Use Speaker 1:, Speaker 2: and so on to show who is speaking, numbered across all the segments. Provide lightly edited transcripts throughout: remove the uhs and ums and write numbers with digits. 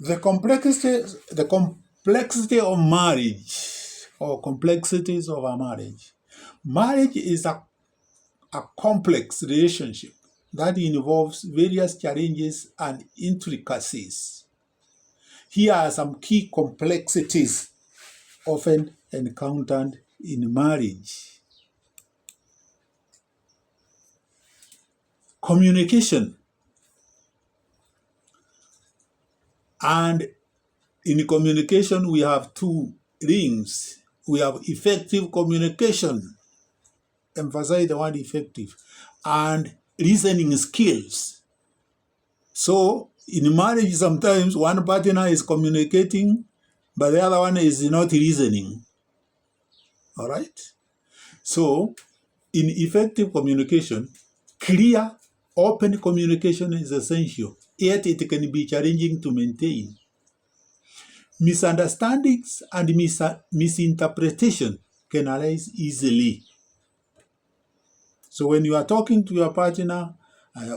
Speaker 1: The complexity of marriage or complexities of a marriage. Marriage is a complex relationship that involves various challenges and intricacies. Here are some key complexities often encountered in marriage. Communication. And in communication, we have two rings. We have effective communication, emphasize the word effective, and reasoning skills. So in marriage, sometimes one partner is communicating, but the other one is not reasoning. All right? So in effective communication, clear, open communication is essential, yet it can be challenging to maintain. Misunderstandings and misinterpretation can arise easily. So when you are talking to your partner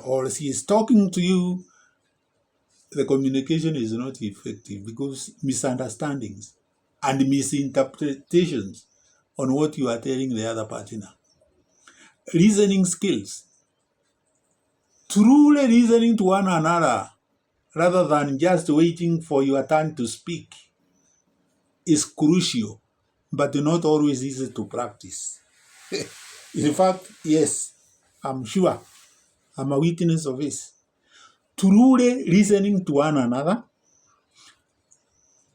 Speaker 1: or he is talking to you, the communication is not effective because misunderstandings and misinterpretations on what you are telling the other partner. Reasoning skills. Truly reasoning to one another rather than just waiting for your turn to speak is crucial, but not always easy to practice. In fact, yes, I'm sure, I'm a witness of this. Truly listening to one another,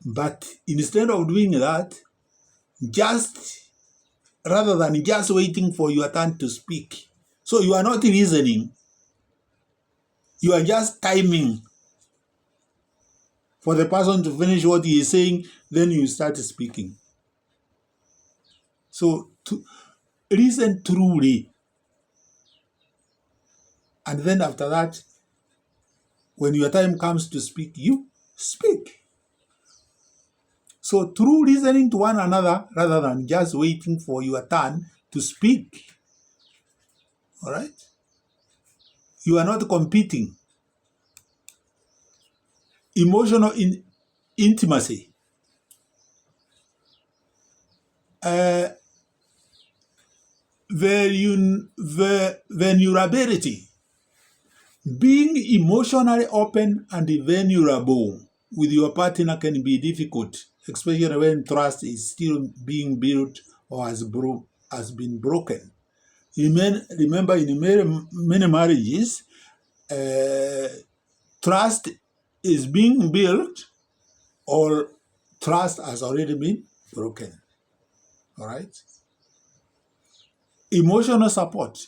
Speaker 1: but instead of doing that, rather than just waiting for your turn to speak. So you are not reasoning, you are just timing for the person to finish what he is saying, then you start speaking. So to listen truly. And then after that, when your time comes to speak, you speak. So through listening to one another rather than just waiting for your turn to speak, all right? You are not competing. Emotional intimacy. Vulnerability. Being emotionally open and vulnerable with your partner can be difficult, especially when trust is still being built or has been broken. Remember, in many marriages, trust is being built or trust has already been broken. All right? Emotional support.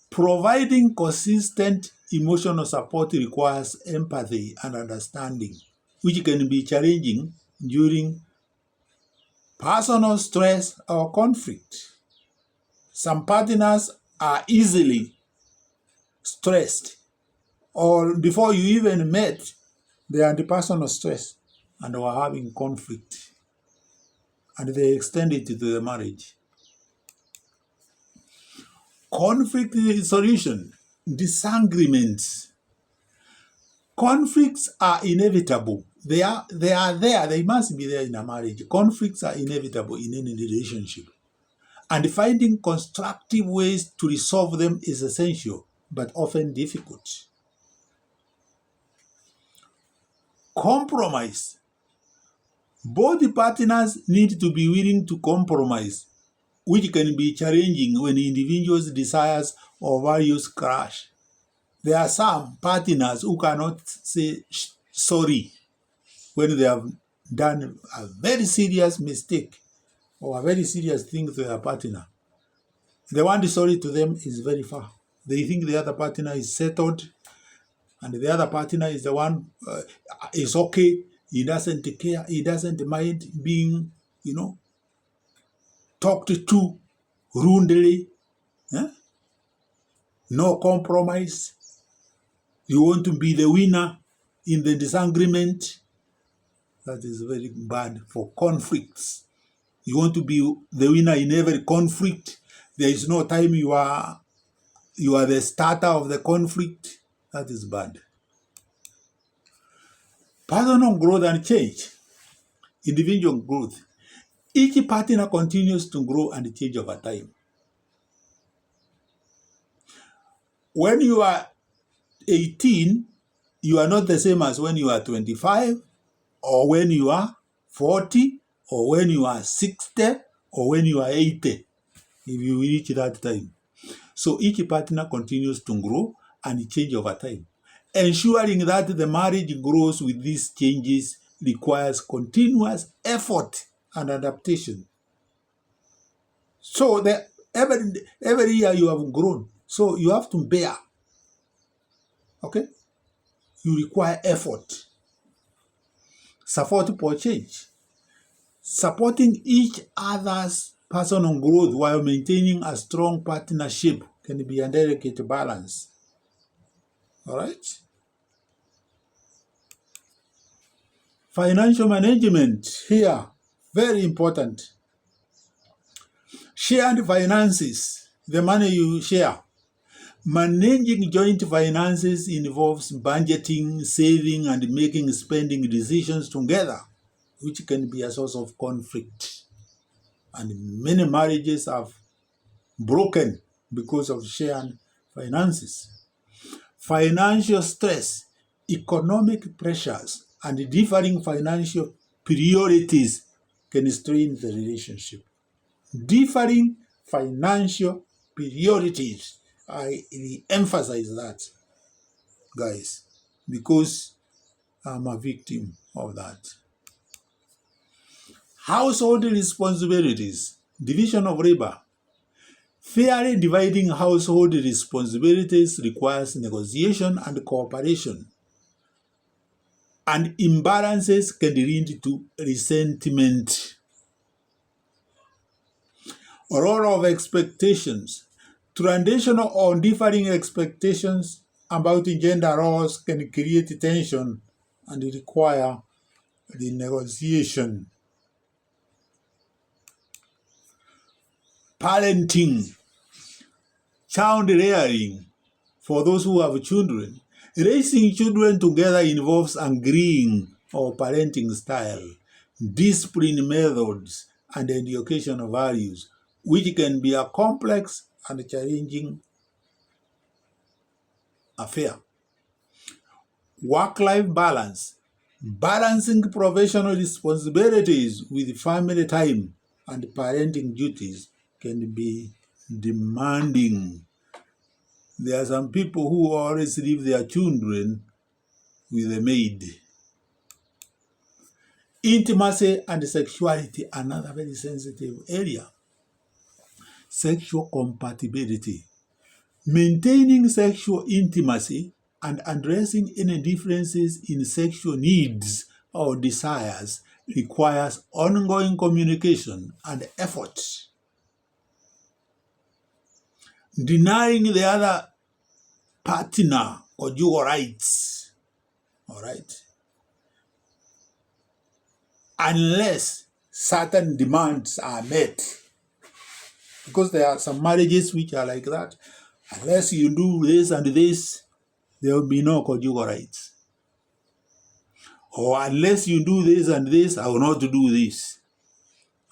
Speaker 1: Providing consistent emotional support requires empathy and understanding, which can be challenging during personal stress or conflict. Some partners are easily stressed, or before you even met, they are under personal stress and were having conflict, and they extend it to the marriage. Conflict resolution, disagreements. Conflicts are inevitable. They are there. They must be there in a marriage. Conflicts are inevitable in any relationship. And finding constructive ways to resolve them is essential, but often difficult. Compromise. Both partners need to be willing to compromise, which can be challenging when individuals' desires or values clash. There are some partners who cannot say sorry when they have done a very serious mistake or a very serious thing to their partner. The one sorry to them is very far. They think the other partner is settled, and the other partner is the one is okay. He doesn't care. He doesn't mind being, talked to rudely. No compromise. You want to be the winner in the disagreement. That is very bad for conflicts. You want to be the winner in every conflict. There is no time you are the starter of the conflict. That is bad. Personal growth and change, individual growth. Each partner continues to grow and change over time. When you are 18, you are not the same as when you are 25, or when you are 40, or when you are 60, or when you are 80, if you reach that time. So each partner continues to grow and change over time. Ensuring that the marriage grows with these changes requires continuous effort and adaptation. So every year you have grown, so you have to bear. Okay? You require effort. Support for change. Supporting each other's personal growth while maintaining a strong partnership can be a delicate balance. All right? Financial management here, very important. Shared finances, the money you share. Managing joint finances involves budgeting, saving, and making spending decisions together, which can be a source of conflict. And many marriages have broken because of shared finances. Financial stress, economic pressures, and differing financial priorities can strain the relationship. Differing financial priorities, I emphasize that, guys, because I'm a victim of that. Household responsibilities, division of labor. Fairly dividing household responsibilities requires negotiation and cooperation, and imbalances can lead to resentment. Role of expectations. Traditional or differing expectations about gender roles can create tension and require renegotiation. Parenting, child rearing. For those who have children, raising children together involves agreeing on parenting style, discipline methods, and educational values, which can be a complex and challenging affair. Work-life balance. Balancing professional responsibilities with family time and parenting duties can be demanding. There are some people who always leave their children with a maid. Intimacy and sexuality, another very sensitive area. Sexual compatibility. Maintaining sexual intimacy and addressing any differences in sexual needs or desires requires ongoing communication and effort. Denying the other partner conjugal rights, all right, unless certain demands are met. Because there are some marriages which are like that. Unless you do this and this, there will be no conjugal rights. Or unless you do this and this, I will not do this.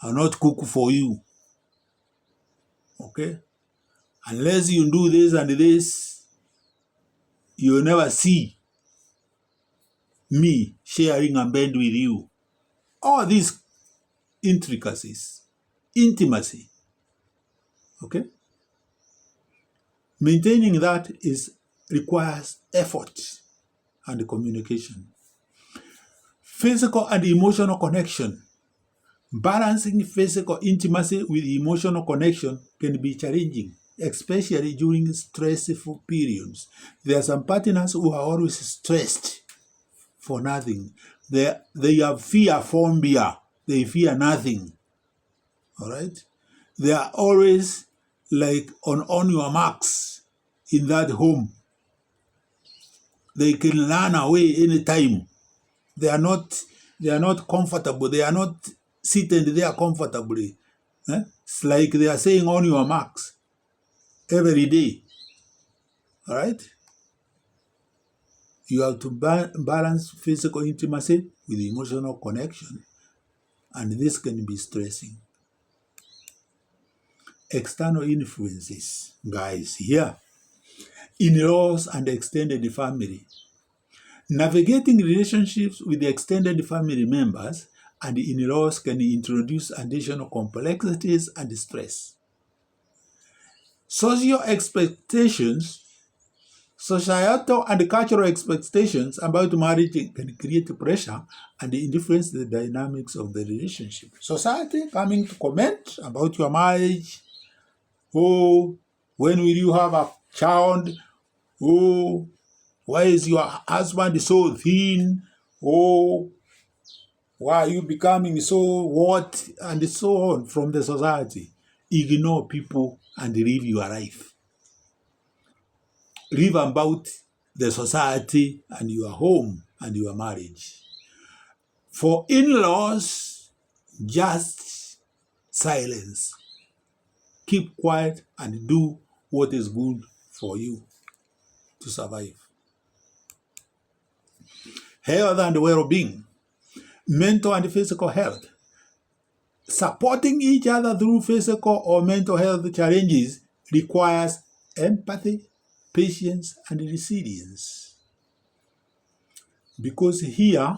Speaker 1: I will not cook for you. Okay? Unless you do this and this, you will never see me sharing a bed with you. All these intricacies, intimacy. Okay? Maintaining that requires effort and communication. Physical and emotional connection. Balancing physical intimacy with emotional connection can be challenging, especially during stressful periods. There are some partners who are always stressed for nothing. They have fear phobia. They fear nothing. All right? They are always like on your marks in that home. They can run away anytime. They are not comfortable. They are not seated there comfortably. It's like they are saying on your marks every day. All right? You have to balance physical intimacy with emotional connection, and this can be stressing. External influences, guys, here. In-laws and extended family. Navigating relationships with the extended family members and in-laws can introduce additional complexities and stress. Social expectations, societal and cultural expectations about marriage can create pressure and influence the dynamics of the relationship. Society coming to comment about your marriage. Oh, when will you have a child? Oh, why is your husband so thin? Oh, why are you becoming so what? And so on from the society. Ignore people and live your life. Live about the society and your home and your marriage. For in-laws, just silence. Keep quiet and do what is good for you to survive. Health and well-being. Mental and physical health. Supporting each other through physical or mental health challenges requires empathy, patience, and resilience. Because here,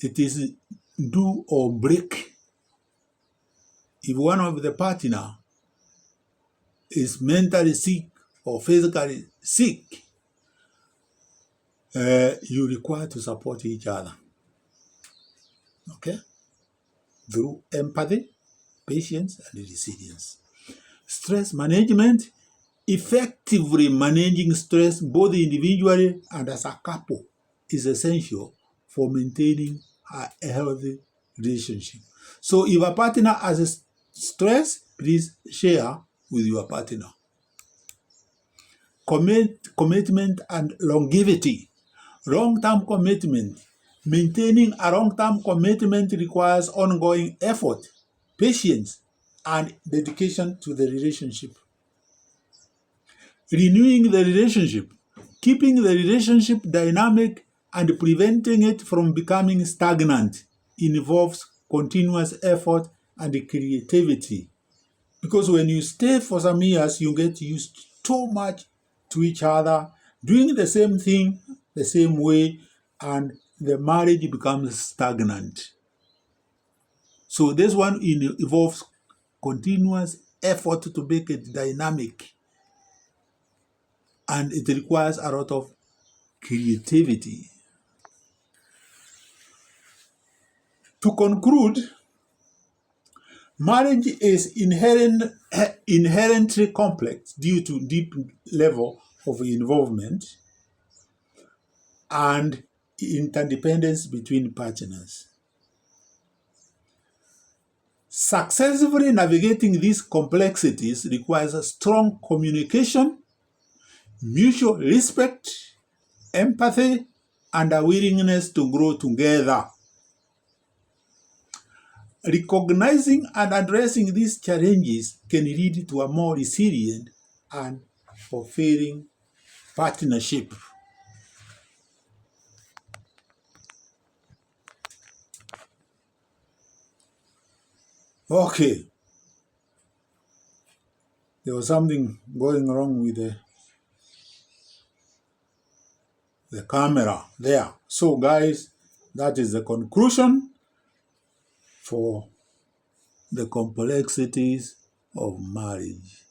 Speaker 1: it is do or break. If one of the partner is mentally sick or physically sick, you require to support each other. Okay? Through empathy, patience, and resilience. Stress management. Effectively managing stress both individually and as a couple is essential for maintaining a healthy relationship. So if a partner has stress, please share with your partner. Commitment and longevity. Long-term commitment. Maintaining a long-term commitment requires ongoing effort, patience, and dedication to the relationship. Renewing the relationship, keeping the relationship dynamic and preventing it from becoming stagnant involves continuous effort and creativity. Because when you stay for some years, you get used too much to each other, doing the same thing the same way, and the marriage becomes stagnant. So this one involves continuous effort to make it dynamic. And it requires a lot of creativity. To conclude, marriage is inherently complex due to deep level of involvement and interdependence between partners. Successfully navigating these complexities requires a strong communication, mutual respect, empathy, and a willingness to grow together. Recognizing and addressing these challenges can lead to a more resilient and fulfilling partnership. Okay. There was something going wrong with the camera there. So guys, that is the conclusion for the complexities of marriage.